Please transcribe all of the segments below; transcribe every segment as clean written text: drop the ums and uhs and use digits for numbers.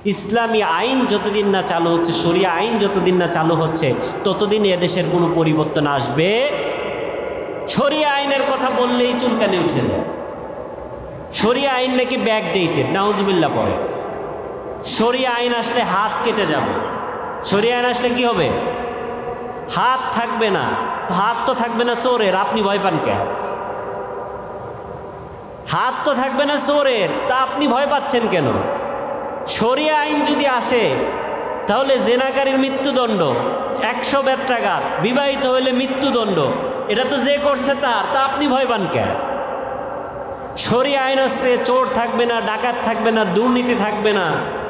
ইসলামী আইন যতদিন না চালু হচ্ছে, শরিয়া আইন যতদিন না চালু হচ্ছে, ততদিন এদেশের কোনো পরিবর্তন আসবে। শরিয়া আইনের কথা বললেই চুলকানি উঠে যায়। শরিয়া আইন নাকি ব্যাকডেটেড, নাউজুবিল্লাহ পড়ে। শরিয়া আইন আসলে হাত কেটে যাবে। শরিয়া আইন আসলে কি হবে? হাত থাকবে না। তো হাত তো থাকবে না চোরের, আপনি ভয় পান কেন? হাত তো থাকবে না চোরের, তা আপনি ভয় পাচ্ছেন কেন? শরিয়া আইন যদি আসে তাহলে জেনাকারীর মৃত্যুদণ্ড 100 বেত্রাঘাত, বিবাহিত হইলে মৃত্যুদণ্ড, এটা তো যে করছে তার, তা আপনি ভয় পান কেন? শরিয়া আইন আসলে চোর থাকবে না, ডাকাত থাকবে না, দুর্নীতি থাকবে না,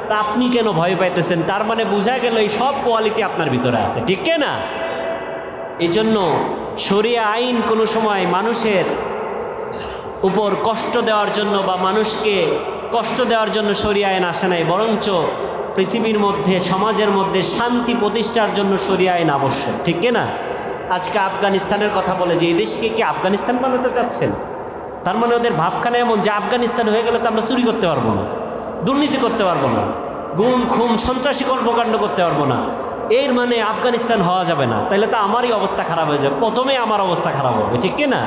তা আপনি কেন ভয় পাইতেছেন? তার মানে বোঝা গেল এই সব কোয়ালিটি আপনার ভিতরে আছে, ঠিক না? এই জন্য শরিয়া আইন কোনো সময় মানুষের উপর কষ্ট দেওয়ার জন্য বা মানুষকে কষ্ট দেওয়ার জন্য শরিয়া আইন আসে নাই, বরঞ্চ পৃথিবীর মধ্যে, সমাজের মধ্যে শান্তি প্রতিষ্ঠার জন্য শরিয়া আইন আবশ্যক, ঠিক না? আজকে আফগানিস্তানের কথা বলে যে এই দেশকে কি আফগানিস্তান বানাতে চাচ্ছেন? তার মানে ওদের ভাবখানা এমন যে আফগানিস্তান হয়ে গেলে তো আমরা চুরি করতে পারবো না, দুর্নীতি করতে পারবো না, গুম খুম সন্ত্রাসী কর্মকাণ্ড করতে পারবো না, এর মানে আফগানিস্তান হওয়া যাবে না। তাহলে তো আমারই অবস্থা খারাপ হয়ে যাবে, প্রথমে আমার অবস্থা খারাপ হবে, ঠিক না?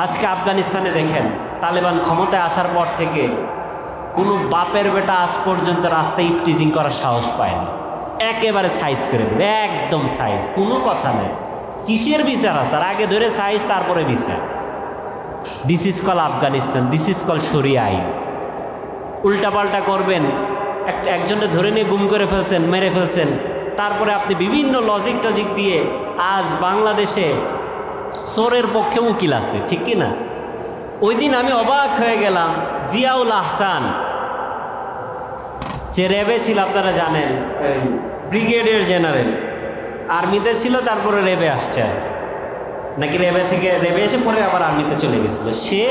আজকে আফগানিস্তানে দেখেন, তালেবান ক্ষমতায় আসার পর থেকে কোনো বাপের বেটা আজ পর্যন্ত রাস্তায় ইফটিজিং করার সাহস পায়নি। একেবারে সাইজ করে দেবে, একদম সাইজ, কোনো কথা নেই। কিসের বিচার আছে? আর আগে ধরে সাইজ, তারপরে বিচার। This is call Afghanistan, this is call শরিয়া আইন। উল্টাপাল্টা করবেন, একজনকে ধরে নিয়ে গুম করে ফেলছেন, মেরে ফেলছেন, তারপরে আপনি বিভিন্ন লজিক টজিক দিয়ে আজ বাংলাদেশে চোরের পক্ষে উকিল আছে, ঠিক কি না? ওই দিন আমি অবাক হয়ে গেলাম, জিয়াউল আহসান যে র্যাবে ছিল, আপনারা জানেন, ব্রিগেডিয়ার জেনারেল, আর্মিতে ছিল, তারপরে র্যাবে আসছে আর নাকি, র্যাবে এসে পরে আবার আর্মিতে চলে গেছিল। সে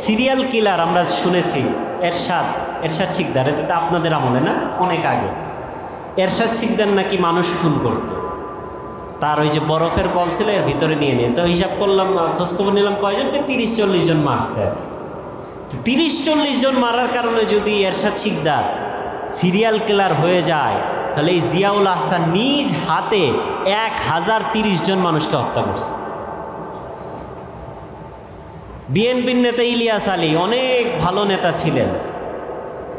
সিরিয়াল কিলার, আমরা শুনেছি, এরশাদ শিকদার, এটা তো আপনাদের আমলে না, অনেক আগে। এরশাদ শিকদার নাকি মানুষ খুন করত, তার ওই যে বরফের কল ছিল এর ভিতরে নিয়ে তো হিসাব করলাম, খোঁজখবর নিলাম, কয়জনকে 30-40 জন মারছে। 30-40 জন মারার কারণে যদি এরশাদ শিকদার সিরিয়াল কিলার হয়ে যায়, তাহলে এই জিয়াউল আহসান নিজ হাতে 1030 জন মানুষকে হত্যা করছে। বিএনপির নেতা ইলিয়াস আলী অনেক ভালো নেতা ছিলেন,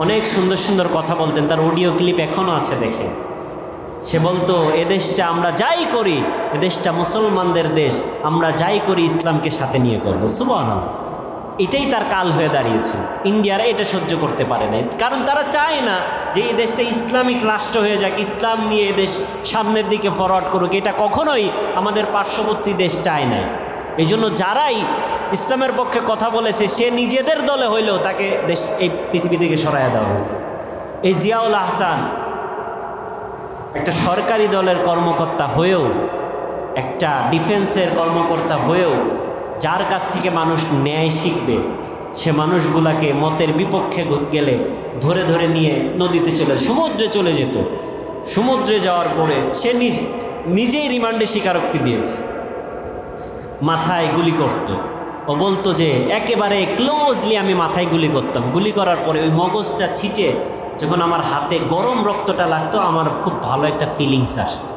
অনেক সুন্দর সুন্দর কথা বলতেন, তার অডিও ক্লিপ এখনও আছে, দেখে। সে বলতো, এদেশটা আমরা যাই করি, এদেশটা মুসলমানদের দেশ, আমরা যাই করি ইসলামকে সাথে নিয়ে করবো। সুবহানাল্লাহ। এটাই তার কাল হয়ে দাঁড়িয়েছে। ইন্ডিয়ারা এটা সহ্য করতে পারে না, কারণ তারা চায় না যে এই দেশটা ইসলামিক রাষ্ট্র হয়ে যাক, ইসলাম নিয়ে এদেশ সামনের দিকে ফরওয়ার্ড করুক, এটা কখনোই আমাদের পার্শ্ববর্তী দেশ চায় না। এই জন্য যারাই ইসলামের পক্ষে কথা বলেছে, সে নিজেদের দলে হইলেও তাকে দেশ, এই পৃথিবী থেকে সরাইয়া দেওয়া হয়েছে। এই জিয়াউল আহসান একটা সরকারি দলের কর্মকর্তা হয়েও, একটা ডিফেন্সের কর্মকর্তা হয়েও, যার কাছ থেকে মানুষ ন্যায় শিখবে, সে মানুষগুলাকে মতের বিপক্ষে গেলে ধরে ধরে নিয়ে নদীতে সমুদ্রে চলে যেত। সমুদ্রে যাওয়ার পরে সে নিজেই রিমান্ডে স্বীকারোক্তি দিয়েছে, মাথায় গুলি করত। ও বলতো যে একেবারে ক্লোজলি আমি মাথায় গুলি করতাম, গুলি করার পরে ওই মগজটা ছিটে যখন আমার হাতে গরম রক্তটা লাগতো, আমার খুব ভালো একটা ফিলিংস আসতো।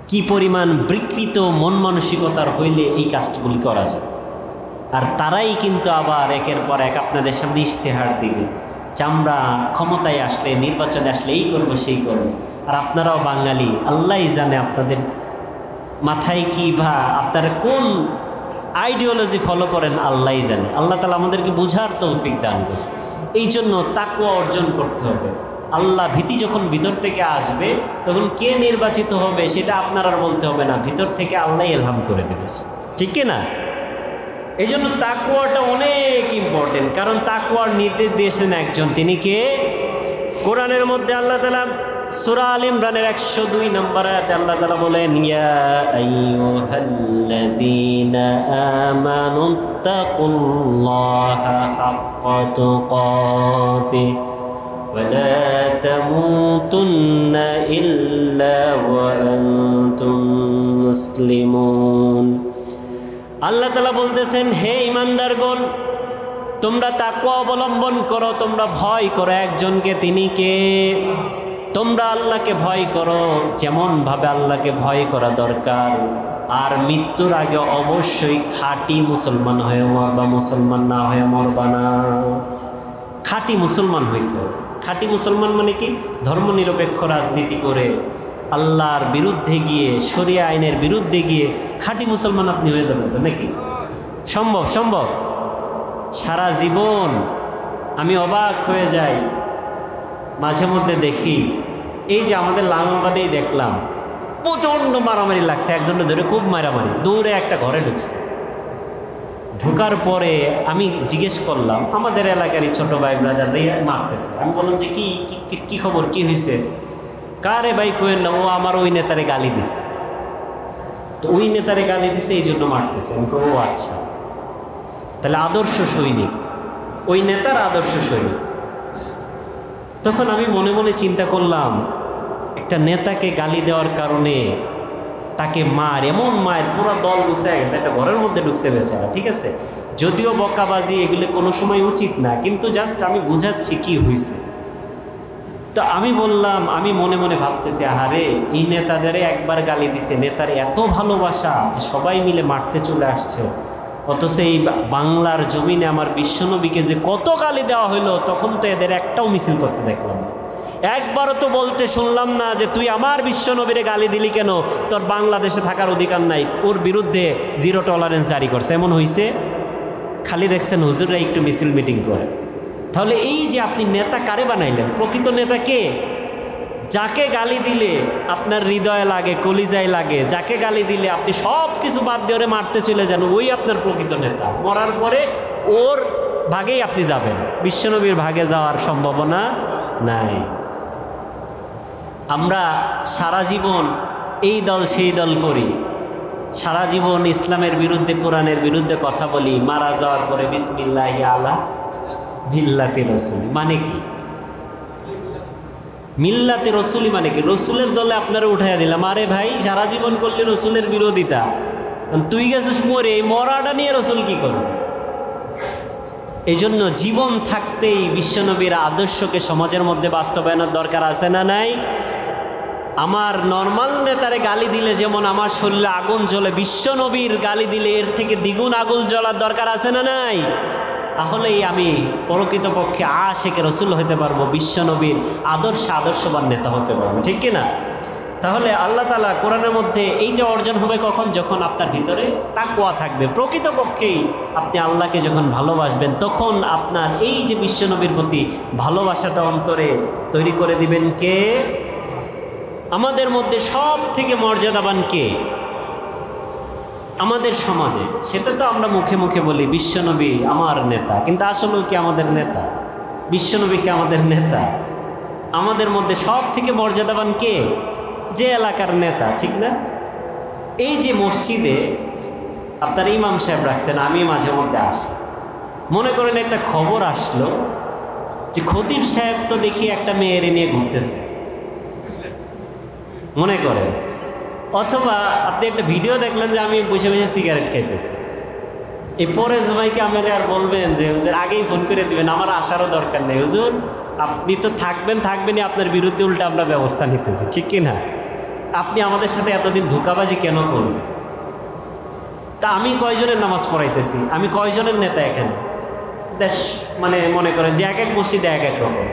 কি পরিমাণ বিকৃত মন মানসিকতার হইলে এই কাজগুলি করা যায়। আর তারাই কিন্তু আবার একের পর এক আপনাদের সামনে ইশতেহার দিবে, চামড়া ক্ষমতায় আসলে, নির্বাচনে আসলে এই করবো সেই করবো। আর আপনারাও বাঙালি, আল্লাহই জানে আপনাদের মাথায় কি বা আপনারা কোন আইডিওলজি ফলো করেন, আল্লাহই জানে। আল্লাহ তাআলা আমাদেরকে বুঝার তৌফিক দান করে। এই জন্য তাকওয়া অর্জন করতে হবে। আল্লাহ ভীতি যখন ভিতর থেকে আসবে, তখন কে নির্বাচিত হবে সেটা আপনার আর বলতে হবে না, ভিতর থেকে আল্লাহ ইলহাম করে দেবে, ঠিক না? এই জন্য তাকওয়াটা অনেক ইম্পর্টেন্ট, কারণ তাকওয়ার নির্দেশ দিয়েছেন একজন, তিনি কে? কোরআনের মধ্যে আল্লাহ তাআলা সূরা আল ইমরানের 102 নম্বর আয়াতে আল্লাহ তাআলা বলেন, ইয়া আইয়ুহাল্লাযীনা আমানুত্তাকুল্লাহা হাক্কা তুকাতিহি ওয়া লা তামুতুন্না ইল্লা ওয়া আনতুম মুসলিমুন। আল্লাহ তাআলা বলতেছেন, হে ঈমানদারগণ, তোমরা তাকওয়া অবলম্বন করো, তোমরা ভয় করো একজনকে, তিনি কে? তোমরা আল্লাহকে ভয় করো যেমনভাবে আল্লাহকে ভয় করা দরকার। আর মৃত্যুর আগে অবশ্যই খাঁটি মুসলমান হয়ে মরবা, মুসলমান না হয়ে মরবা না। খাঁটি মুসলমান হইতে হবে। খাঁটি মুসলমান মানে কি? ধর্মনিরপেক্ষ রাজনীতি করে আল্লাহর বিরুদ্ধে গিয়ে, শরিয়া আইনের বিরুদ্ধে গিয়ে খাঁটি মুসলমান আপনি হয়ে যাবেন তো নাকি? সম্ভব? সম্ভব? সারা জীবন আমি অবাক হয়ে যাই, মাঝে মধ্যে দেখি, এই যে আমাদের লাঙ্গলবাদেই দেখলাম প্রচণ্ড মারামারি লাগছে, একজনের ধরে খুব মারামারি, দৌড়ে একটা ঘরে ঢুকছে। ঢোকার পরে আমি জিজ্ঞেস করলাম, আমাদের এলাকারই ছোট ভাই ব্রাদাররাই মারতেছে। আমি বললাম যে কি খবর, কি হয়েছে? কারে ভাই কোয়েন না, ও আমার ওই নেতারে গালি দিছে, তো ওই নেতারে গালি দিছে এই জন্য মারতেছে। আমি ও আচ্ছা, তাহলে আদর্শ সৈনিক, ওই নেতার আদর্শ সৈনিক। তখন আমি মনে মনে চিন্তা করলাম, একটা নেতাকে গালি দেওয়ার কারণে তাকে মার, এমন মায়ের পুরো দল গুছিয়ে গেছে, একটা ঘরের মধ্যে ঢুকছে বেচারা। ঠিক আছে, যদিও বকাবাজি এগুলো কোনো সময় উচিত না, কিন্তু জাস্ট আমি বুঝাচ্ছি কি হয়েছে। তো আমি বললাম, আমি মনে মনে ভাবতেছি, আহারে এই নেতাদের একবার গালি দিছে, নেতার এত ভালোবাসা যে সবাই মিলে মারতে চলে আসছে, অথচ এই বাংলার জমিনে আমার বিশ্বনবীকে যে কত গালি দেওয়া হইলো, তখন তো এদের একটাও মিছিল করতে দেখলাম না। একবারও তো বলতে শুনলাম না যে তুই আমার বিশ্বনবীরে গালি দিলি কেন, তোর বাংলাদেশে থাকার অধিকার নাই, ওর বিরুদ্ধে জিরো টলারেন্স জারি করছে, এমন হয়েছে? খালি দেখছেন হুজুররা একটু মিছিল মিটিং করে। তাহলে এই যে আপনি নেতা কারে বানাইলেন? প্রকৃত নেতা কে? যাকে গালি দিলে আপনার হৃদয়ে লাগে, কলিজায় লাগে, যাকে গালি দিলে আপনি সব কিছু বাদ দিয়ে ওরে মারতে চলে যান, ওই আপনার প্রকৃত নেতা। মরার পরে ওর ভাগেই আপনি যাবেন, বিশ্বনবীর ভাগে যাওয়ার সম্ভাবনা নাই। আমরা সারা জীবন এই দল সেই দল করি, সারা জীবন ইসলামের বিরুদ্ধে, কোরআনের বিরুদ্ধে কথা বলি, মারা যাওয়ার পরে বিসমিল্লাহি আলা মিল্লাতি রসুল মানে কি? মিল্লাতে রসুলি মানে কি? রসুলের দলে আপনারা উঠাইয়া দিলাম। আরে ভাই, সারা জীবন করলে রসুলের বিরোধিতা, তুই গেছিস মরে, এই মরাটা নিয়ে রসুল কি করবে? এই জন্য জীবন থাকতেই বিশ্বনবীর আদর্শকে সমাজের মধ্যে বাস্তবায়নের দরকার আছে না নাই? আমার নর্মাল নেতারে গালি দিলে যেমন আমার শরীরে আগুন জ্বলে, বিশ্বনবীর গালি দিলে এর থেকে দ্বিগুণ আগুন জ্বলার দরকার আছে না নাই? তাহলেই আমি প্রকৃতপক্ষে আশিকে রসুল হতে পারবো, বিশ্বনবীর আদর্শবান নেতা হতে পারবো, ঠিক কিনা? তাহলে আল্লাহ তাআলা কোরআনের মধ্যে এইটা অর্জন হবে কখন? যখন আপনার ভিতরে তাকওয়া থাকবে। প্রকৃতপক্ষেই আপনি আল্লাহকে যখন ভালোবাসবেন, তখন আপনার এই যে বিশ্বনবীর প্রতি ভালোবাসাটা অন্তরে তৈরি করে দিবেন কে? আমাদের মধ্যে সব থেকে মর্যাদাবান কে আমাদের সমাজে? সেটা তো আমরা মুখে মুখে বলি বিশ্বনবী আমার নেতা, কিন্তু আসলেও কি আমাদের নেতা? বিশ্বনবী কি আমাদের নেতা? আমাদের মধ্যে সব থেকে মর্যাদাবান কে? যে এলাকার নেতা, ঠিক না? এই যে মসজিদে আপনার ইমাম সাহেব রাখছেন, আমি মাঝে মধ্যে আসি, মনে করেন একটা খবর আসলো যে খতিব সাহেব তো দেখি একটা মেয়ের নিয়ে ঘুরতেছে, মনে করেন, অথবা আপনি একটা ভিডিও দেখলেন যে আমি বসে বসে সিগারেট খাইতেছি। এই পরেশ ভাইকে আমাকে আর বলবেন যে হুজুর আগেই ফোন করে দিবেন, আমার আসারও দরকার নেই, হুজুর আপনি তো থাকবেনই, আপনার বিরুদ্ধে উল্টে আমরা ব্যবস্থা নিতেছি, ঠিক কিনা? আপনি আমাদের সাথে এতদিন ধোঁকাবাজি কেন করবেন? তা আমি কয়জনের নামাজ পড়াইতেছি, আমি কয়জনের নেতা এখানে? দেশ মানে মনে করেন যে এক এক মসজিদে এক এক রকম,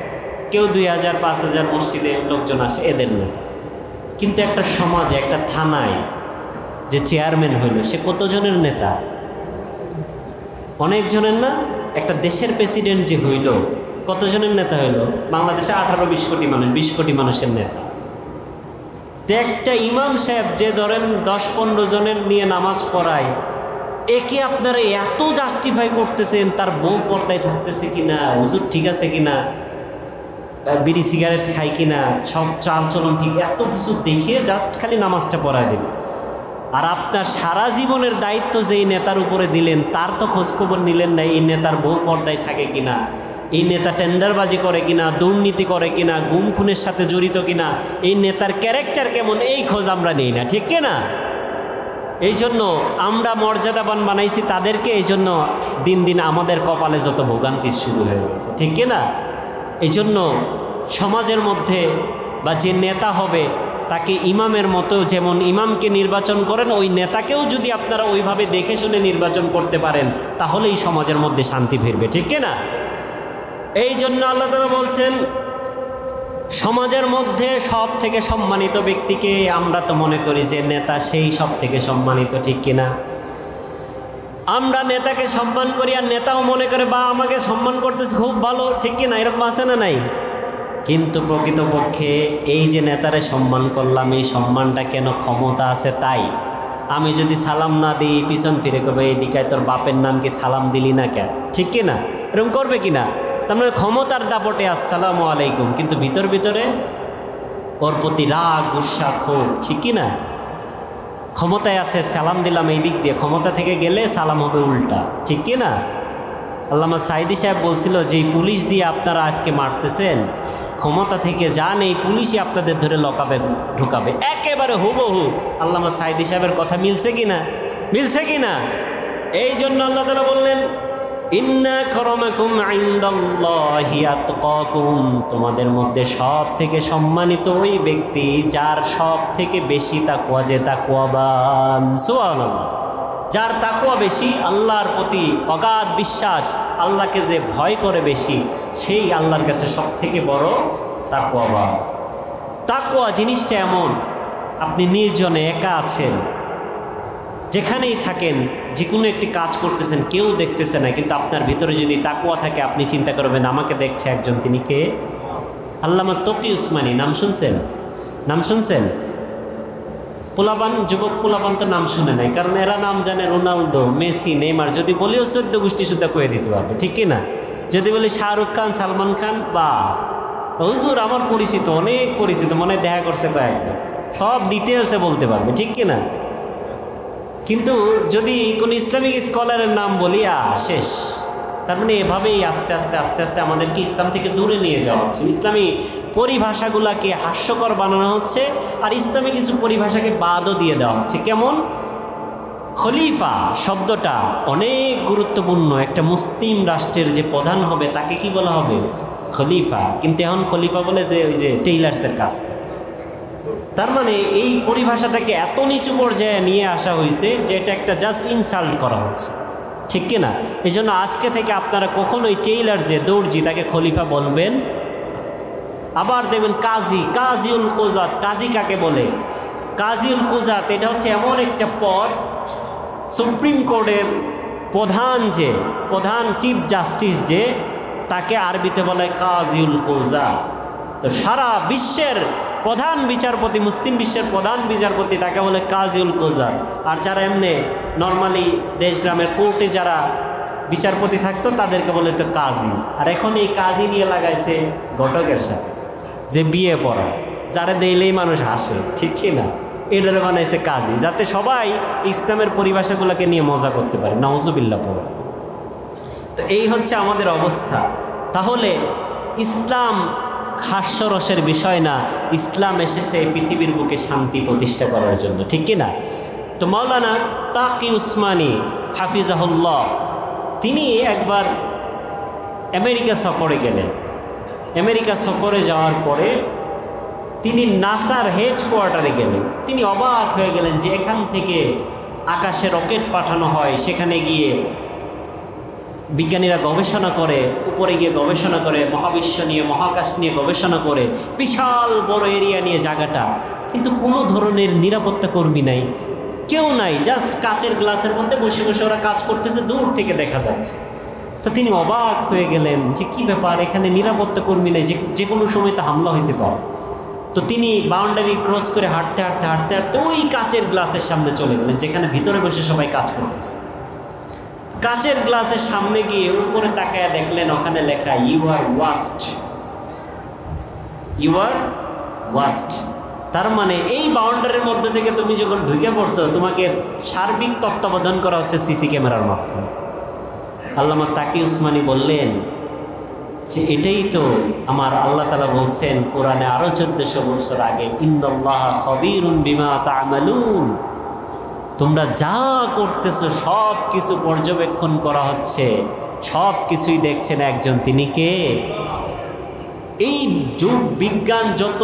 কেউ 2000 5000 মসজিদে লোকজন আসে, এদের নেতা। কিন্তু একটা সমাজে, একটা থানায় যে চেয়ারম্যান হইল, সে কতজনের নেতা? অনেকজনের না? একটা দেশের প্রেসিডেন্ট যে হইল, কতজনের নেতা হইল? বাংলাদেশে 18-20 কোটি মানুষ, 20 কোটি মানুষের নেতা। একটা ইমাম সাহেব যে ধরেন 10-15 জনের নিয়ে নামাজ পড়ায়, একে আপনারা এত জাস্টিফাই করতেছেন, তার বউ পর্দায় থাকতেছে কিনা, হুজুর ঠিক আছে কিনা, বিড়ি সিগারেট খাই কিনা, সব চাল চলন ঠিক, এত কিছু দেখিয়ে জাস্ট খালি নামাজটা পড়ায় দিন। আর আপনার সারা জীবনের দায়িত্ব যেই নেতার উপরে দিলেন, তার তো খোঁজখবর নিলেন না, এই নেতার বউ পর্দায় থাকে কিনা, এই নেতা টেন্ডারবাজি করে কিনা, দুর্নীতি করে কিনা, গুম খুনের সাথে জড়িত কিনা, এই নেতার ক্যারেক্টার কেমন, এই খোঁজ আমরা নেই না, ঠিক কিনা? এই জন্য আমরা মর্যাদাবান বানাইছি তাদেরকে, এই জন্য দিন দিন আমাদের কপালে যত ভোগান্তি শুরু হয়ে গেছে, ঠিক কিনা? এই জন্য সমাজের মধ্যে বা যে নেতা হবে তাকে ইমামের মতো, যেমন ইমামকে নির্বাচন করেন, ওই নেতাকেও যদি আপনারা ওইভাবে দেখে শুনে নির্বাচন করতে পারেন তাহলেই সমাজের মধ্যে শান্তি ফিরবে, ঠিক কিনা? এই জন্য আল্লাহ তাআলা বলছেন সমাজের মধ্যে সব থেকে সম্মানিত ব্যক্তিকে আমরা তো মনে করি যে নেতা সেই সব থেকে সম্মানিত, ঠিক কিনা? আমরা নেতাকে সম্মান করি আর নেতাও মনে করে বা আমাকে সম্মান করতেছে খুব ভালো, ঠিক কিনা? এরকম আছে না নাই? কিন্তু প্রকৃতপক্ষে এই যে নেতারে সম্মান করলাম, এই সম্মানটা কেন ক্ষমতা আছে তাই। আমি যদি সালাম না দিই পিছন ফিরে করবে এইদিকে তোর বাপের নাম কি সালাম দিলি না কেন, ঠিক কিনা? এরকম করবে কিনা? তার মানে ক্ষমতার দাপটে আসসালামু আলাইকুম, কিন্তু ভিতর ভিতরে ওর প্রতি রাগ গুসা ক্ষোভ, ঠিক কিনা? ক্ষমতায় আছে সালাম দিলাম এই দিক দিয়ে, ক্ষমতা থেকে গেলে সালাম হবে উল্টা, ঠিক কিনা? আল্লামা সাইদি সাহেব বলছিল যে এই পুলিশ দিয়ে আপনারা আজকে মারতেছেন, ক্ষমতা থেকে যান এই পুলিশই আপনাদের ধরে লকাবে ঢুকাবে, একেবারে হুবহু আল্লামা সাইদি সাহেবের কথা মিলছে কিনা? মিলছে কিনা? এই জন্য আল্লাহ তাআলা বললেন ইন্না আকরামাকুম ইনদাল্লাহি আতকাকুম, তোমাদের মধ্যে সব থেকে সম্মানিত ওই ব্যক্তি যার সব থেকে বেশি তাকওয়া, যে তাকওয়াবান, সুবহানাল্লাহ, যার তাকওয়া বেশি, আল্লাহর প্রতি অগাধ বিশ্বাস, আল্লাহকে যে ভয় করে বেশি, সেই আল্লাহর কাছে সব থেকে বড় তাকওয়াবান। তাকওয়া জিনিসটা এমন, আপনি নির্জনে একা আছেন, যেখানেই থাকেন, যে কোনো একটি কাজ করতেছেন, কেউ দেখতেছে না, কিন্তু আপনার ভিতরে যদি তাকওয়া থাকে আপনি চিন্তা করবেন আমাকে দেখছে একজন, তিনি কে? আল্লামা তকি উসমানী, নাম শুনছেন? নাম শুনছেন? পোলাপান, যুবক পোলাপান তো নাম শুনে নাই, কারণ এরা নাম জানে রোনালদো, মেসি, নেইমার, যদি বলিও 14 গোষ্ঠী সুদ্ধা কয়ে দিতে পারবে, ঠিক কিনা? যদি বলি শাহরুখ খান, সালমান খান, বা হুজুর আমার পরিচিত, অনেক পরিচিত, মনে দেখা করছে কয়েকটা, সব ডিটেলসে বলতে পারবে, ঠিক কিনা? কিন্তু যদি কোনো ইসলামিক স্কলারের নাম বলি শেষ। তার মানে এভাবেই আস্তে আস্তে আস্তে আস্তে আমাদেরকে ইসলাম থেকে দূরে নিয়ে যাওয়া হচ্ছে, ইসলামী পরিভাষাগুলোকে হাস্যকর বানানো হচ্ছে, আর ইসলামী কিছু পরিভাষাকে বাদও দিয়ে দেওয়া হচ্ছে। কেমন? খলিফা শব্দটা অনেক গুরুত্বপূর্ণ, একটা মুসলিম রাষ্ট্রের যে প্রধান হবে তাকে কি বলা হবে? খলিফা। কিন্তু এখন খলিফা বলে যে ওই যে টেইলার্সের কাজ। তার মানে এই পরিভাষাটাকে এত নিচু পর্যায়ে নিয়ে আসা হয়েছে যে এটা একটা জাস্ট ইনসাল্ট করা হচ্ছে, ঠিক কিনা? এই জন্য আজকে থেকে আপনারা কখনোই টেইলার যে দর্জি তাকে খলিফা বলবেন। আবার দেখবেন কাজী, কাজীউল কুজাত, কাজী কাকে বলে? কাজীউল কুজাত এটা হচ্ছে এমন একটা পদ, সুপ্রিম কোর্টের প্রধান, যে প্রধান চিফ জাস্টিস, যে তাকে আরবিতে বলে কাজীউল কুজাত। তো সারা বিশ্বের প্রধান বিচারপতি, মুসলিম বিশ্বের প্রধান বিচারপতি, তাকে বলে কাজীউল কুজাত। আর যারা এমনি নর্মালি দেশগ্রামের কোর্টে যারা বিচারপতি থাকতো তাদেরকে বলে তো কাজী। আর এখন এই কাজী নিয়ে লাগাইছে ঘটকের সাথে, যে বিয়ে পড়া, যারা দিলেই মানুষ হাসে, ঠিক কি না? এটারে বানাইছে কাজী, যাতে সবাই ইসলামের পরিভাষাগুলোকে নিয়ে মজা করতে পারে, নাউজুবিল্লাহ পড়ে। তো এই হচ্ছে আমাদের অবস্থা। তাহলে ইসলাম হাস্যরসের বিষয় না, ইসলাম এসেছে এই পৃথিবীর বুকে শান্তি প্রতিষ্ঠা করার জন্য, ঠিক কিনা? তো মাওলানা তাকি উসমানী হাফিজাহুল্লাহ তিনি একবার আমেরিকা সফরে গেলেন। আমেরিকা সফরে যাওয়ার পরে তিনি নাসার হেডকোয়ার্টারে গেলেন। তিনি অবাক হয়ে গেলেন যে এখান থেকে আকাশে রকেট পাঠানো হয়, সেখানে গিয়ে বিজ্ঞানীরা গবেষণা করে, উপরে গিয়ে গবেষণা করে, মহাবিশ্ব নিয়ে, মহাকাশ নিয়ে গবেষণা করে, বিশাল বড় এরিয়া নিয়ে জায়গাটা, কিন্তু কোনো ধরনের নিরাপত্তা কর্মী নাই, কেউ নাই, জাস্ট কাচের গ্লাসের মধ্যে বসে বসে ওরা কাজ করতেছে, দূর থেকে দেখা যাচ্ছে। তো তিনি অবাক হয়ে গেলেন যে কী ব্যাপার, এখানে নিরাপত্তা কর্মী নেই, যে কোনো সময় তো হামলা হইতে পারে। তো তিনি বাউন্ডারি ক্রস করে হাঁটতে হাঁটতে হাঁটতে হাঁটতে ওই কাচের গ্লাসের সামনে চলে গেলেন, যেখানে ভিতরে বসে সবাই কাজ করতেছে। কাচের গ্লাসের সামনে গিয়ে উপরে তাকায় দেখলেন ওখানে লেখা you are waste, you are waste. তার মানে এই বাউন্ডারির মধ্যে থেকে তুমি যখন ঢুকে পড়ছো, তোমাকে সার্বিক তত্ত্বাবধান করা হচ্ছে সিসি ক্যামেরার মাধ্যমে। আল্লামা তাকি উসমানী বললেন যে এটাই তো আমার আল্লাহ তাআলা বলছেন কোরআনে আরো 1400 বছর আগে, ইন্নাল্লাহা খাবীরুম বিমা তা'মালুন, তোমরা যা করতেছো সব কিছু পর্যবেক্ষণ করা হচ্ছে, সব কিছুই দেখছেন একজন, তিনি কে? এই যুগ বিজ্ঞান যত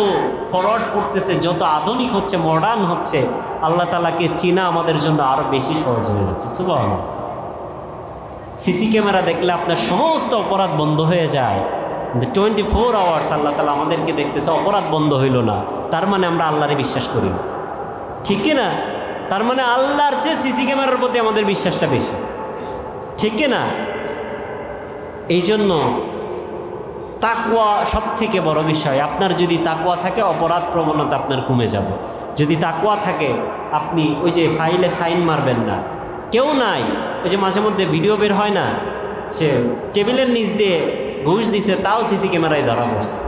ফরওয়ার্ড করতেছে, যত আধুনিক হচ্ছে, মডার্ন হচ্ছে, আল্লাহ তাআলাকে চিনা আমাদের জন্য আরো বেশি সহজ হয়ে যাচ্ছে। সুবহানাল্লাহ। সিসি ক্যামেরা দেখলে আপনার সমস্ত অপরাধ বন্ধ হয়ে যায়। 24 আওয়ার্স আল্লাহ তাআলা আমাদেরকে দেখতেছে, অপরাধ বন্ধ হইল না, তার মানে আমরা আল্লাহরে বিশ্বাস করি না, ঠিক কি না? তার মানে আল্লাহর চেয়ে সিসি ক্যামেরার প্রতি আমাদের বিশ্বাসটা বেশি, ঠিক কি না? এই জন্য তাকওয়া সব থেকে বড় বিষয়। আপনার যদি তাকওয়া থাকে, অপরাধ প্রবণতা আপনার কমে যাবে। যদি তাকওয়া থাকে, আপনি ওই যে ফাইলে সাইন মারবেন না, কেউ নাই। ওই যে মাঝে মধ্যে ভিডিও বের হয় না, সে টেবিলের নিচ দিয়ে ঘুষ দিছে, তাও সিসি ক্যামেরায় ধরা পড়ছে।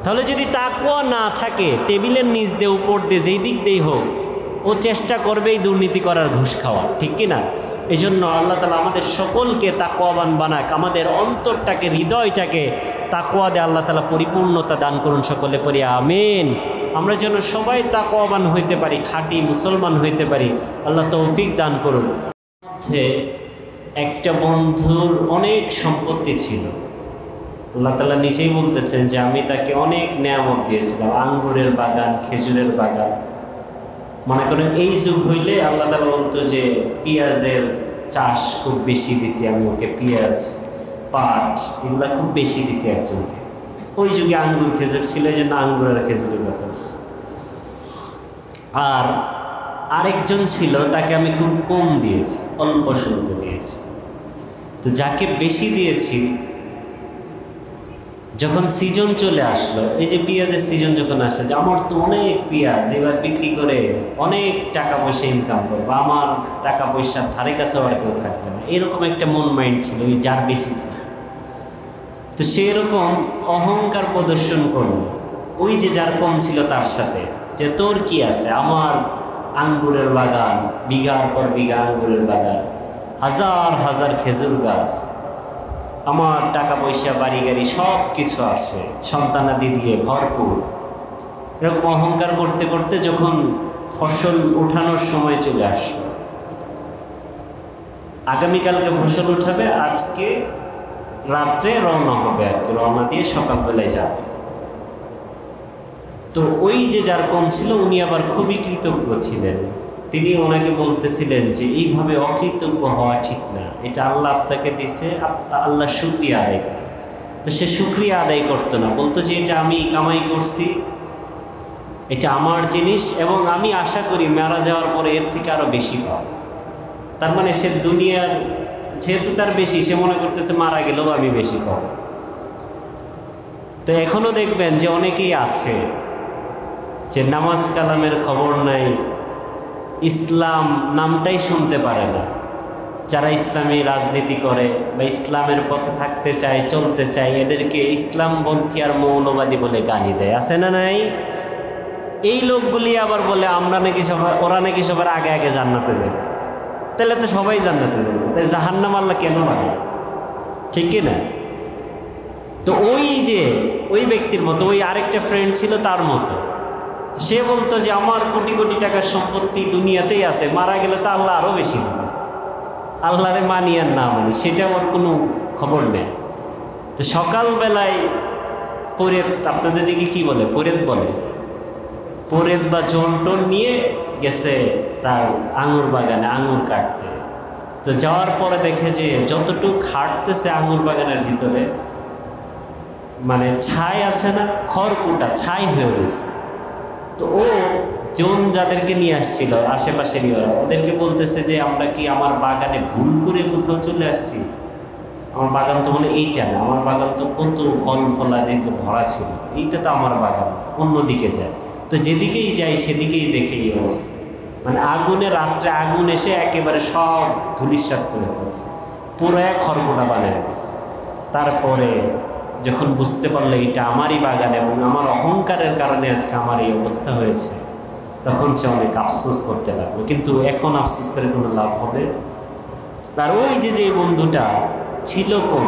তাহলে যদি তাকওয়া না থাকে, টেবিলের নিচ দিয়ে, উপর দিয়ে, যেই দিক দিয়েই হোক, ও চেষ্টা করবেই দুর্নীতি করার, ঘুষ খাওয়া, ঠিক কি না? এই জন্য আল্লাহ তাআলা আমাদের সকলকে তাকওয়াবান বানাক, আমাদের অন্তরটাকে, হৃদয়টাকে তাকওয়া দিয়ে আল্লাহ তাআলা পরিপূর্ণতা দান করুন। সকলে পড়ি আমিন। আমরা যেন সবাই তাকওয়াবান হইতে পারি, খাঁটি মুসলমান হইতে পারি, আল্লাহ তৌফিক দান করুন। মধ্যে একটা বন্ধুর অনেক সম্পত্তি ছিল। আল্লাহ তাআলা নিজেই বলতেছেন যে আমি তাকে অনেক নেয়ামত দিয়েছিলাম, আঙ্গুরের বাগান, খেজুরের বাগান। মনে করেন এই যুগ হইলে আল্লাহ তাআলা বলতো যে পেঁয়াজের চাষ খুব বেশি দিছি আমি ওকে, পেঁয়াজ, পাট, এগুলা খুব বেশি দিছি একজনকে। ওই যুগে আঙ্গুর খেজুর ছিল, এই জন্য আঙ্গুর আর খেজুরের কথা বলছি। আর আরেকজন ছিল, তাকে আমি খুব কম দিয়েছি, অল্প স্বল্প দিয়েছি। তো যাকে বেশি দিয়েছি, যখন সিজন চলে আসলো, এই যে পেঁয়াজের সিজন যখন আসে, যে আমার তো অনেক পেঁয়াজ, এবার বিক্রি করে অনেক টাকা পয়সা ইনকাম করবো, আমার টাকা পয়সার ধারে কাছে আর কেউ থাকবে না, এরকম একটা মন মাইন্ড ছিল ওই যার বেশি ছিল। তো সেরকম অহংকার প্রদর্শন করলো ওই যে যার কম ছিল তার সাথে, যে তোর কি আছে, আমার আঙ্গুরের বাগান, বিঘার পর বিঘা আঙ্গুরের বাগান, হাজার হাজার খেজুর গাছ, আমার টাকা পয়সা, বাড়ি গাড়ি সব কিছু আছে, সন্তানাদি দিয়ে ভরপুর। এরকম অহংকার করতে করতে যখন ফসল উঠানোর সময় চলে আসলো, আগামীকালকে ফসল উঠাবে, আজকে রাত্রে রওনা হবে, আর কি রওনা দিয়ে সকালবেলায় যাবে। তো ওই যে যার কম ছিল, উনি আবার খুবই কৃতজ্ঞ ছিলেন। তিনি ওনাকে বলতেছিলেন যে এইভাবে অকৃতজ্ঞ হওয়া ঠিক না, এটা আল্লাহ আপনাকে দিছে, আল্লাহ শুকরিয়া আদায় করে। তো সে শুকরিয়া আদায় করতো না, বলতো যে এটা আমি কামাই করছি, এটা আমার জিনিস, এবং আমি আশা করি মারা যাওয়ার পরে এর থেকে আরও বেশি পাব। তার মানে সে দুনিয়ার যেহেতু তার বেশি, সে মনে করতেছে মারা গেলেও আমি বেশি পাব। তো এখনও দেখবেন যে অনেকেই আছে যে নামাজ কালামের খবর নাই, ইসলাম নামটাই শুনতে পারে না। যারা ইসলামী রাজনীতি করে বা ইসলামের পথে থাকতে চায়, চলতে চায়, এদেরকে ইসলামপন্থী আর মৌলবাদী বলে গালি দেয়, আছে না নাই? এই লোকগুলি আবার বলে আমরা নাকি সবাই, ওরা নাকি সবার আগে আগে জান্নাতে যাবে। তাহলে তো সবাই জান্নাতে যাবে, তাই জাহান্নাম আল্লাহ কেন বানায়, ঠিক কি না? তো ওই ব্যক্তির মতো ওই আরেকটা ফ্রেন্ড ছিল তার মতো, সে বলতো যে আমার কোটি কোটি টাকার সম্পত্তি দুনিয়াতেই আছে, মারা গেলে তো আল্লাহ আরও বেশি দেবে, আল্লাহরে মানি আর না মানি সেটা ওর কোনো খবর নেই। তো সকালবেলায় পরেত, আপনাদের দিকে কি বলে, পরেত বলে, পরেত বা জন্টন নিয়ে গেছে তার আঙুর বাগানে আঙুর কাটতে। তো যাওয়ার পরে দেখে যে যতটুকু হাঁটতেছে আঙুর বাগানের ভিতরে, মানে ছাই আছে না, খড়কুটা ছাই হয়ে রয়েছে। তো ও জন যাদেরকে নিয়ে আসছিল আশেপাশেরই, ওদেরকে বলতেছে যে আমরা কি আমার বাগানে ভুল করে কোথাও চলে আসছি, আমার বাগান তো মনে এইটা না, আমার বাগান তো কত ফল ফলাদিতে ভরা ছিল, এইটা তো আমার বাগান, অন্যদিকে যায়। তো যেদিকেই যাই সেদিকেই দেখে এই অবস্থা, মানে আগুনে, রাত্রে আগুন এসে একেবারে সব ধুলিস্যাৎ করে ফেলছে, পুরো এক খড়কুটা বানিয়ে গেছে। তারপরে যখন বুঝতে পারলো এটা আমারই বাগান এবং আমার অহংকারের কারণে আজকে আমার এই অবস্থা হয়েছে, তখন সে অনেক আফসোস করতে লাগলো। কিন্তু এখন আফসোস করে কোনো লাভ হবে? আর ওই যে বন্ধুটা ছিল কম,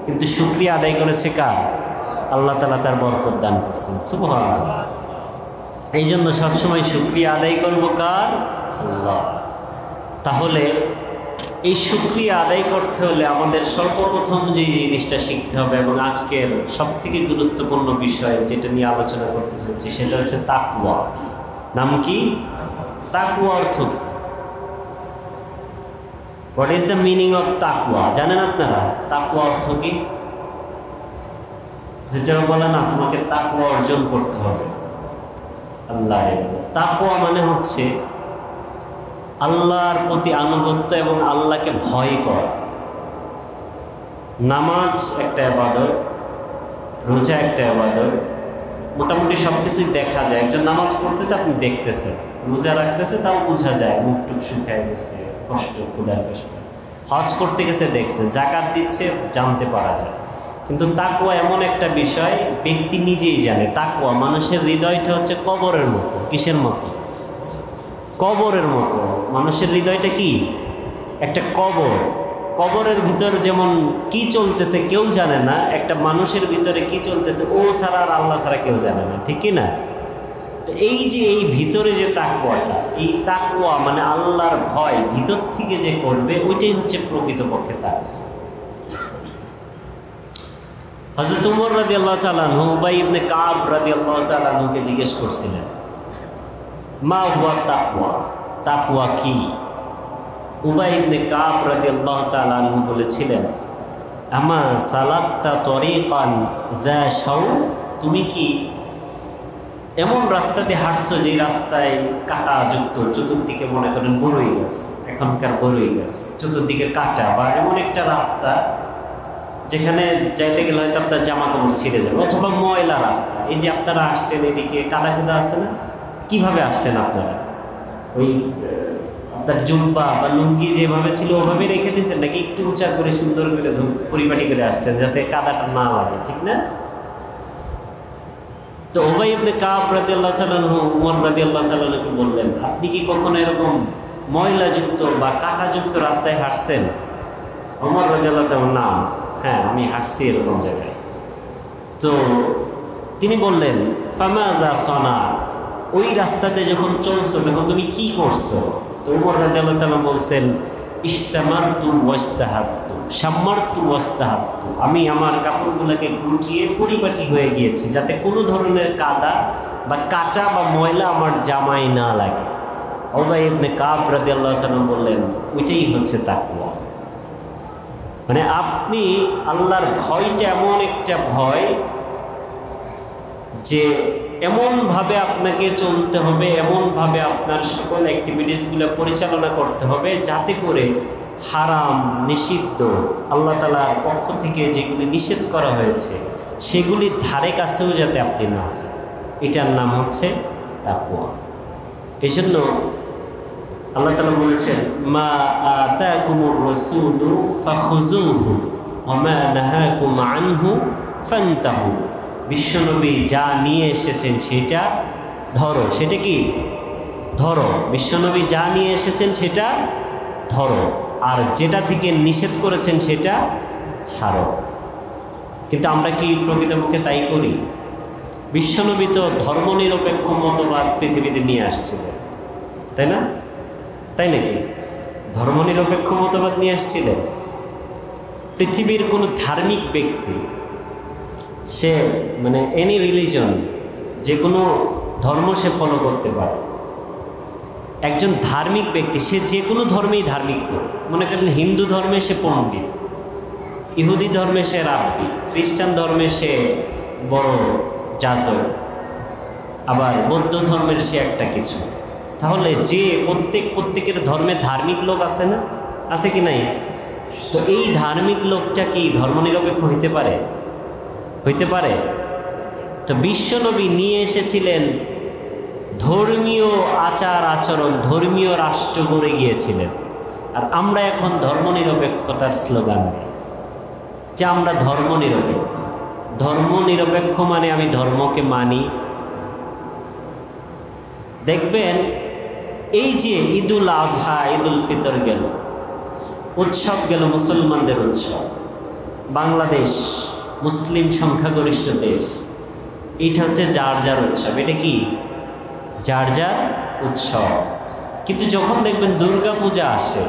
কিন্তু শুকরিয়া আদায় করেছে কার? আল্লাহ তাআলা তার বরকত দান করছেন, সুবহানাল্লাহ। এই জন্য সবসময় শুকরিয়া আদায় করবো কার? আল্লাহ। তাহলে এই শুকরিয়া আদায় করতে হলে আমাদের সর্বপ্রথম যে জিনিসটা শিখতে হবে, এবং আজকের সবথেকে গুরুত্বপূর্ণ বিষয় যেটা নিয়ে আলোচনা করতে চাচ্ছি, সেটা হচ্ছে তাকওয়া। নাম কি? তাকওয়া অর্থ কি? What is the meaning of তাকওয়া? জানেন আপনারা তাকওয়া অর্থ কি? যেটা বলে না, তোমাকে তাকওয়া অর্জন করতে হবে আল্লাহ। তাকওয়া মানে হচ্ছে আল্লাহর প্রতি আনুগত্য এবং আল্লাহকে ভয় করা। নামাজ একটা ইবাদত, রোজা একটা ইবাদত, মোটামুটি সব কিছুই দেখা যায়। একজন নামাজ পড়তেছে, আপনি দেখতেছেন, রোজা রাখতেছে, তাও বোঝা যায়, মুখ টুক শুকায় গেছে, কষ্ট, ক্ষুধার কষ্ট। হজ করতে গেছে, দেখছে, জাকাত দিচ্ছে, জানতে পারা যায়। কিন্তু তাকওয়া এমন একটা বিষয় ব্যক্তি নিজেই জানে। তাকওয়া মানুষের হৃদয়টা হচ্ছে কবরের মতো। কিসের মতো? কবরের মতো। মানুষের হৃদয়টা কি? একটা কবর। কবরের ভিতর যেমন কি চলতেছে কেউ জানে না, একটা মানুষের ভিতরে কি চলতেছে ও ছাড়া আর আল্লাহ ছাড়া কেউ জানে না, ঠিক কি না? তো এই যে এই ভিতরে যে তাকওয়াটা, এই তাকওয়া মানে আল্লাহর ভয় ভিতর থেকে যে করবে, ওইটাই হচ্ছে প্রকৃতপক্ষে তাকওয়া। হযরত উমর রাদিয়াল্লাহু তাআলা আনহু উবাই ইবনে কাব রাদিয়াল্লাহু তাআলা আনহুকে জিজ্ঞেস করছিলেন, মা হুয়া তাকওয়া? তাকওয়া কি? উবাই ইবনে কাব রাদিয়াল্লাহু তাআলা আনহু বলেছিলেন, আমা সালাকতা তরিকান যা শাউ? তুমি কি এমন রাস্তাতে হাঁটছো যে রাস্তায় কাঁটা যুক্ত, চতুর্দিকে মনে করেন বড়ই গাছ, এখনকার বড়ই গাছ, চতুর্দিকে কাঁটা, বা এমন একটা রাস্তা যেখানে যাইতে গেলে হয়তো আপনার জামা কাপড় ছিঁড়ে যাবে, অথবা ময়লা রাস্তা। এই যে আপনারা আসছেন, এদিকে কাদা কুদা আছে না? কিভাবে আসছেন আপনারা? ওই আপনার জুব্বা বা লুঙ্গি যেভাবে ছিল ওভাবে রেখে দিয়েছেন, নাকি একটু উঁচা করে সুন্দর করে পরিপাটি করে আসছেন যাতে কাদাটা না লাগে, ঠিক না? তো উবাই ইবনে কাব রাদিয়াল্লাহু তাআলা আনহু উমর রাদিয়াল্লাহু তাআলা আনহুকে বললেন, আপনি কি কখনো এরকম ময়লাযুক্ত বা কাঁটাযুক্ত রাস্তায় হাঁটছেন? উমর রাদিয়াল্লাহু তাআলা, না, হ্যাঁ আমি হাঁটছি এরকম জায়গায়। তো তিনি বললেন, ফামাযা সনাত? ওই রাস্তাতে যখন চলছো তখন তুমি কি করছো? তো উমর রাদিয়াল্লাহু তাআলা বলছেন, ইস্তামারতু ওয়াস্তাহাবতু শাম্মারতু ওয়াস্তাহাবতু, আমি আমার কাপড়গুলোকে গুটিয়ে পরিপাটি হয়ে গিয়েছি যাতে কোনো ধরনের কাদা বা কাঁটা বা ময়লা আমার জামায় না লাগে। উবাই ইবনে কাব রাদিয়াল্লাহু তাআলা বললেন, ওইটাই হচ্ছে তাকওয়া। মানে আপনি আল্লাহর ভয়টা এমন একটা ভয় যে এমনভাবে আপনাকে চলতে হবে, এমনভাবে আপনার সকল অ্যাক্টিভিটিসগুলো পরিচালনা করতে হবে যাতে করে হারাম, নিষিদ্ধ, আল্লাহ তাআলার পক্ষ থেকে যেগুলি নিষেধ করা হয়েছে সেগুলির ধারে কাছেও যাতে আপনি না যান। এটার নাম হচ্ছে তাকওয়া। এই জন্য আল্লাহ তাআলা বলেছেন, মা আতাকুমুর রাসূলু ফাখুযুহু ওয়া মা নাহাকুম আনহু ফান্তাহু। বিশ্বনবী যা নিয়ে এসেছেন সেটা ধরো। সেটা কি? ধরো। বিশ্বনবী যা নিয়ে এসেছেন সেটা ধরো, আর যেটা থেকে নিষেধ করেছেন সেটা ছাড়ো। কিন্তু আমরা কি প্রকৃতপক্ষে তাই করি? বিশ্বনবী তো ধর্মনিরপেক্ষ মতবাদ পৃথিবীতে নিয়ে আসছিলেন, তাই না? তাই নাকি? ধর্মনিরপেক্ষ মতবাদ নিয়ে আসছিলেন। পৃথিবীর কোনো ধার্মিক ব্যক্তি, সে মানে এনি রিলিজন, যে কোনো ধর্ম সে ফলো করতে পারে। একজন ধার্মিক ব্যক্তি সে যে কোনো ধর্মেই ধার্মিক হোক, মনে করেন হিন্দু ধর্মে সে পণ্ডিত, ইহুদি ধর্মে সে রাব্বি, খ্রিস্টান ধর্মে সে বড় যাজক, আবার বৌদ্ধ ধর্মের সে একটা কিছু। তাহলে যে প্রত্যেকের ধর্মে ধার্মিক লোক আছে না? আছে কি নাই? তো এই ধার্মিক লোকটা কি ধর্মনিরপেক্ষ হইতে পারে? হইতে পারে? তো বিশ্বনবী নিয়ে এসেছিলেন ধর্মীয় আচার আচরণ, ধর্মীয় রাষ্ট্র গড়ে গিয়েছিলেন। আর আমরা এখন ধর্মনিরপেক্ষতার স্লোগান দিই যে আমরা ধর্মনিরপেক্ষ। ধর্মনিরপেক্ষ মানে আমি ধর্মকে মানি। দেখবেন এই যে ঈদুল আজহা, ঈদুল ফিতর গেল, উৎসব গেল, মুসলমানদের উৎসব। বাংলাদেশ মুসলিম সংখ্যাগরিষ্ঠ দেশ, এইটা হচ্ছে যার যার উৎসব। এটা কি? যার যার উৎসব। কিন্তু যখন দেখবেন দুর্গা পূজা আসে,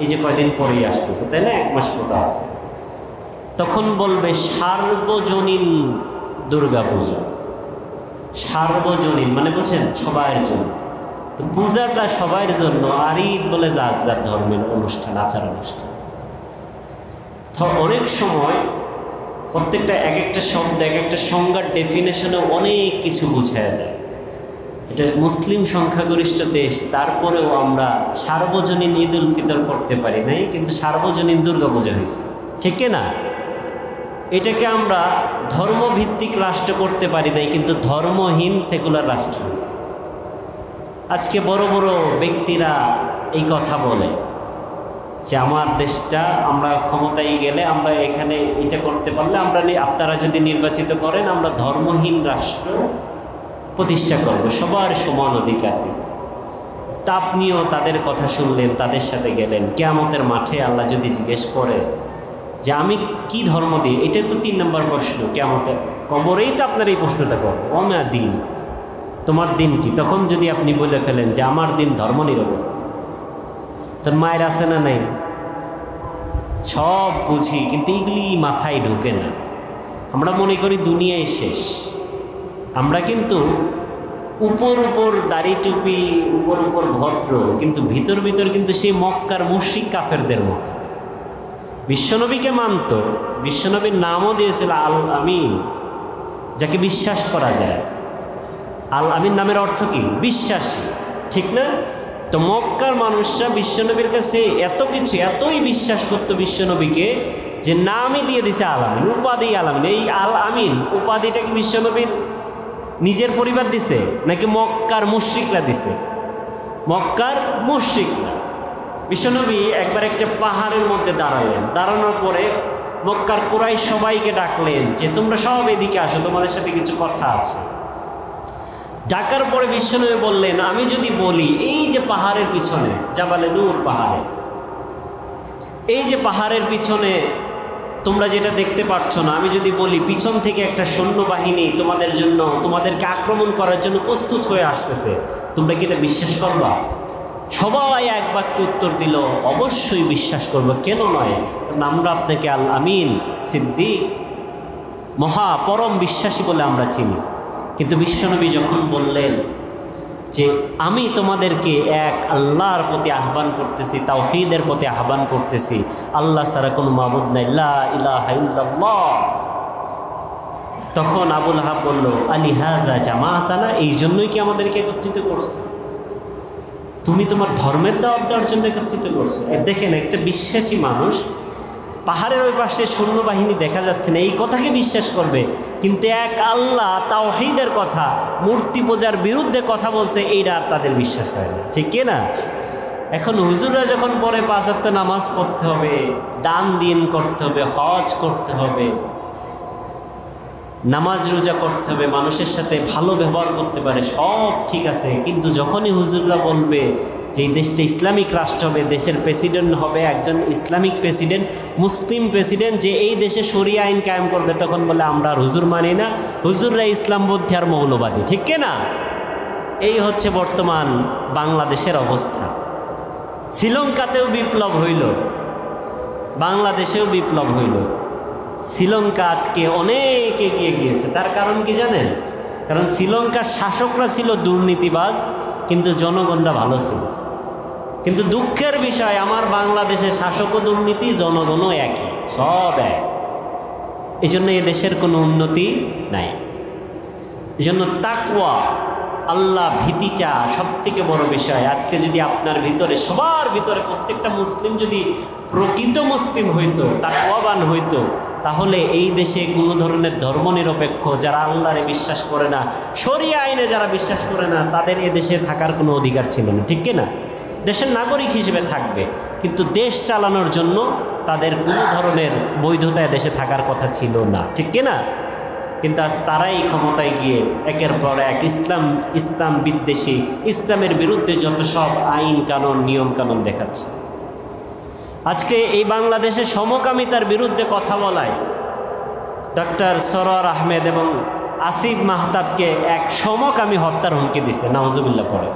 এই যে কয়দিন পরেই আসতেছে, তাই না, 1 মাস মতো আছে, তখন বলবে সার্বজনীন দুর্গা পূজা। সার্বজনীন মানে বলছেন সবার জন্য। তো পূজাটা সবার জন্য, আর ঈদ বলে যার যার ধর্মের অনুষ্ঠান, আচার অনুষ্ঠান। তো অনেক সময় প্রত্যেকটা এক একটা শব্দ এক একটা সংজ্ঞার ডেফিনেশনে অনেক কিছু বুঝায় দেয়। এটা মুসলিম সংখ্যাগরিষ্ঠ দেশ, তারপরেও আমরা সার্বজনীন ঈদ উল ফিতর করতে পারি নাই, কিন্তু সার্বজনীন দুর্গা পূজা হয়েছে, ঠিক না? এটাকে আমরা ধর্মভিত্তিক রাষ্ট্র করতে পারি নাই, কিন্তু ধর্মহীন সেকুলার রাষ্ট্র হয়েছে। আজকে বড় বড় ব্যক্তিরা এই কথা বলে যে আমার দেশটা, আমরা ক্ষমতায় গেলে, আমরা এখানে এটা করতে পারলে, আপনারা যদি নির্বাচিত করেন, আমরা ধর্মহীন রাষ্ট্র প্রতিষ্ঠা করব, সবার সমান অধিকার দেব। তা আপনিও তাদের কথা শুনলেন, তাদের সাথে গেলেন। কিয়ামতের মাঠে আল্লাহ যদি জিজ্ঞেস করে যে আমি কি ধর্ম দিই, এটা তো 3 নম্বর প্রশ্ন। কিয়ামতের কবরেই তো আপনার এই প্রশ্নটা করবো, ওমা দিন, তোমার দিন কি? তখন যদি আপনি বলে ফেলেন যে আমার দিন ধর্মনিরপেক্ষ, তোর মায়ের আছে না নাই? সব বুঝি, কিন্তু এগুলি মাথায় ঢোকে না। আমরা মনে করি দুনিয়ায় শেষ। আমরা কিন্তু উপর দাড়ি টুপি, উপর ভদ্র, কিন্তু ভিতর কিন্তু সেই মক্কার মুশরিক কাফেরদের মতো। বিশ্বনবীকে মানত, বিশ্বনবীর নামও দিয়েছিল আল আমিন, যাকে বিশ্বাস করা যায়। আল আমিন নামের অর্থ কি? বিশ্বাসী, ঠিক না? তো মক্কার মানুষরা বিশ্বনবীর কাছে এত কিছু, এতই বিশ্বাস করতো বিশ্বনবীকে, যে নামই দিয়ে দিছে আল আমিন, উপাধি আল আমিন। এই আল আমিন উপাধিটা কি বিশ্বনবীর নিজের পরিবার দিছে, নাকি মক্কার মুশরিকরা দিছে? মক্কার মুশরিকরা। বিশ্বনবী একবার একটা পাহাড়ের মধ্যে দাঁড়ালেন, দাঁড়ানোর পরে মক্কার কুরাইশ সবাইকে ডাকলেন যে তোমরা সব এদিকে আসো, তোমাদের সাথে কিছু কথা আছে। ডাকার পরে বিশ্বনবী বললেন, আমি যদি বলি এই যে পাহাড়ের পিছনে, জাবালে নূর পাহাড়ে, এই যে পাহাড়ের পিছনে তোমরা যেটা দেখতে পাচ্ছ না, আমি যদি বলি পিছন থেকে একটা সৈন্যবাহিনী তোমাদের জন্য, তোমাদেরকে আক্রমণ করার জন্য প্রস্তুত হয়ে আসতেছে, তোমরা কি এটা বিশ্বাস করবা? সবাই এক বাক্যে উত্তর দিল, অবশ্যই বিশ্বাস করবো, কেন নয়, কারণ আমরা আপনাকে আল আমিন, সিদ্দিক, মহা পরম বিশ্বাসী বলে আমরা চিনি। কিন্তু বিশ্বনবী যখন বললেন যে আমি তোমাদেরকে এক আল্লাহর প্রতি আহ্বান করতেছি, তাওহীদের প্রতি আহ্বান করতেছি, আল্লাহ ছাড়া কোনো মাবুদ নাই, লা ইলাহা ইল্লাল্লাহ, তখন আবুল আহাব বলল, আলিহাযা জামাআতানা, এই জন্যই কি আমাদেরকে একত্রিত করছে? তুমি তোমার ধর্মের দাওয়াত দেওয়ার জন্য একত্রিত করছো? দেখেন, একটা বিশ্বাসী মানুষ, পাহাড়ের ওই পাশে সৈন্যবাহিনী দেখা যাচ্ছে না, এই কথাকে বিশ্বাস করবে, কিন্তু এক আল্লাহ, তাওহীদের কথা, মূর্তি পূজার বিরুদ্ধে কথা বলছে, এইটা আর তাদের বিশ্বাস হয় না, ঠিক না? এখন হুজুররা যখন পরে 5 ওয়াক্ত নামাজ পড়তে হবে, দান দিন করতে হবে, হজ করতে হবে, নামাজ রোজা করতে হবে, মানুষের সাথে ভালো ব্যবহার করতে পারে, সব ঠিক আছে, কিন্তু যখনই হুজুররা বলবে যে এই দেশটা ইসলামিক রাষ্ট্র হবে, দেশের প্রেসিডেন্ট হবে একজন ইসলামিক প্রেসিডেন্ট, মুসলিম প্রেসিডেন্ট, যে এই দেশে শরিয়া আইন কায়েম করবে, তখন বলে আমরা আর হুজুর মানি না, হুজুররা ইসলামপন্থী আর মৌলবাদী, ঠিক না? এই হচ্ছে বর্তমান বাংলাদেশের অবস্থা। শ্রীলঙ্কাতেও বিপ্লব হইল, বাংলাদেশেও বিপ্লব হইল। শ্রীলঙ্কা আজকে অনেক এগিয়ে গিয়েছে। তার কারণ কি জানেন? কারণ শ্রীলঙ্কার শাসকরা ছিল দুর্নীতিবাজ, কিন্তু জনগণরা ভালো ছিল। কিন্তু দুঃখের বিষয়, আমার বাংলাদেশে শাসকও দুর্নীতি, জনগণও একই, সব এক। এই জন্য এ দেশের কোনো উন্নতি নাই। এই জন্য তাকওয়া, আল্লাহ ভীতিটা সবথেকে বড় বিষয়। আজকে যদি আপনার ভিতরে, সবার ভিতরে, প্রত্যেকটা মুসলিম যদি প্রকৃত মুসলিম হইতো, তাকওয়াবান হইতো, তাহলে এই দেশে কোনো ধরনের ধর্মনিরপেক্ষ, যারা আল্লাহরে বিশ্বাস করে না, শরিয়া আইনে যারা বিশ্বাস করে না, তাদের এ দেশে থাকার কোনো অধিকার ছিল না, ঠিক না? দেশের নাগরিক হিসেবে থাকবে, কিন্তু দেশ চালানোর জন্য তাদের কোনো ধরনের বৈধতা দেশে থাকার কথা ছিল না, ঠিক না? কিন্তু আজ তারাই ক্ষমতায় গিয়ে একের পর এক ইসলাম বিদ্বেষী, ইসলামের বিরুদ্ধে যত সব আইন কানুন, নিয়ম কানুন দেখাচ্ছে। আজকে এই বাংলাদেশে সমকামিতার বিরুদ্ধে কথা বলায় ডক্টর সরোয়ার আহমেদ এবং আসিফ মাহতাবকে এক সমকামী হত্যার হুমকি দিছে, নাউজুবিল্লাহ পড়ে।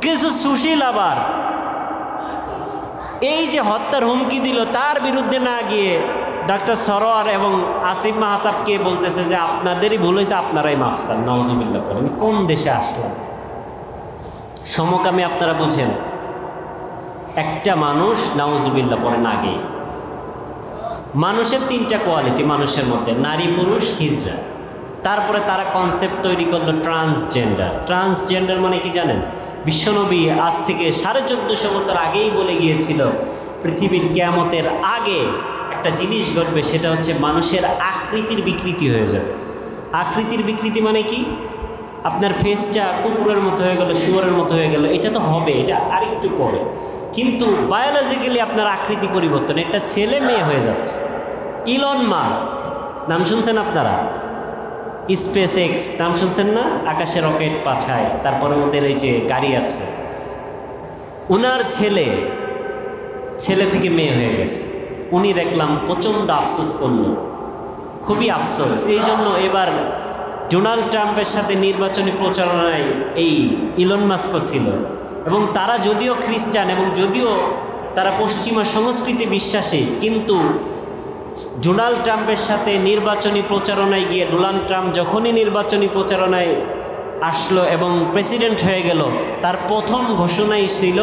কিছু সুশীল আবার এই যে হত্যার হুমকি দিল তার বিরুদ্ধে না গিয়ে ডাক্তার সরোয়ার এবং আসিফ মাহতাবকে বলতেছে যে আপনাদেরই ভুল হয়েছে, আপনারাই মাফ চান। নাউজুবিল্লাহ পড়ে। আমি কোন দেশে আসলাম? সমকামী আপনারা বুঝেন, একটা মানুষ নাউজুবিল্লাহ পড়ে না গিয়ে। মানুষের তিনটা কোয়ালিটি মানুষের মধ্যে, নারী, পুরুষ, হিজড়া। তারপরে তারা কনসেপ্ট তৈরি করলো ট্রান্সজেন্ডার। ট্রান্সজেন্ডার মানে কি জানেন? বিশ্বনবী আজ থেকে 1450 বছর আগেই বলে গিয়েছিল পৃথিবীর কিয়ামতের আগে একটা জিনিস ঘটবে, সেটা হচ্ছে মানুষের আকৃতির বিকৃতি হয়ে যাবে। আকৃতির বিকৃতি মানে কি? আপনার ফেসটা কুকুরের মতো হয়ে গেল, শুয়োরের মতো হয়ে গেল, এটা তো হবে, এটা আরেকটু পরে। কিন্তু বায়োলজিক্যালি আপনার আকৃতি পরিবর্তন, একটা ছেলে মেয়ে হয়ে যাচ্ছে। ইলন মাস্ক নাম শুনছেন আপনারা? স্পেস এক্স নাম শুনছেন না? আকাশে রকেট পাঠায়, তারপরে ওদের এই যে গাড়ি আছে। ওনার ছেলে থেকে মেয়ে হয়ে গেছে। উনি দেখলাম প্রচণ্ড আফসোস করল, খুবই আফসোস। এই জন্য এবার ডোনাল্ড ট্রাম্পের সাথে নির্বাচনী প্রচারণায় এই ইলন মাস্কও ছিল। এবং তারা যদিও খ্রিস্টান এবং যদিও তারা পশ্চিমা সংস্কৃতি বিশ্বাসী, কিন্তু ডোনাল্ড ট্রাম্পের সাথে নির্বাচনী প্রচারণায় গিয়ে ডোনাল্ড ট্রাম্প যখনই নির্বাচনী প্রচারণায় আসলো এবং প্রেসিডেন্ট হয়ে গেল, তার প্রথম ঘোষণাই ছিল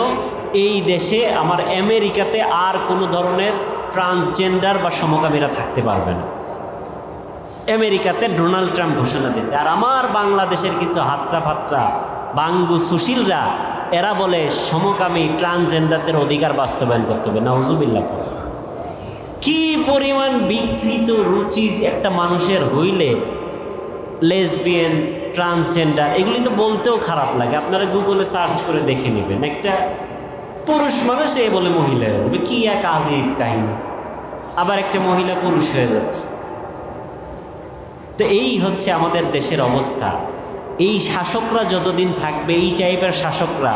এই দেশে আমার আমেরিকাতে আর কোনো ধরনের ট্রান্সজেন্ডার বা সমকামীরা থাকতে পারবে না। আমেরিকাতে ডোনাল্ড ট্রাম্প ঘোষণা দিয়েছে। আর আমার বাংলাদেশের কিছু হাতটা ফাতরা বাঙ্গু সুশীলরা এরা বলে সমকামী ট্রান্সজেন্ডারদের অধিকার বাস্তবায়ন করতে হবে। নাউজুবিল্লাহ। কি পরিমাণ বিকৃত রুচি একটা মানুষের হইলে লেসবিয়ান, ট্রান্সজেন্ডার, এগুলি তো বলতেও খারাপ লাগে। আপনারা গুগলে সার্চ করে দেখে নেবেন, একটা পুরুষ মানুষ এ বলে মহিলা হয়ে যাবে, কি এক আজীব কাহিনী। আবার একটা মহিলা পুরুষ হয়ে যাচ্ছে। তো এই হচ্ছে আমাদের দেশের অবস্থা। এই শাসকরা যতদিন থাকবে, এই টাইপের শাসকরা,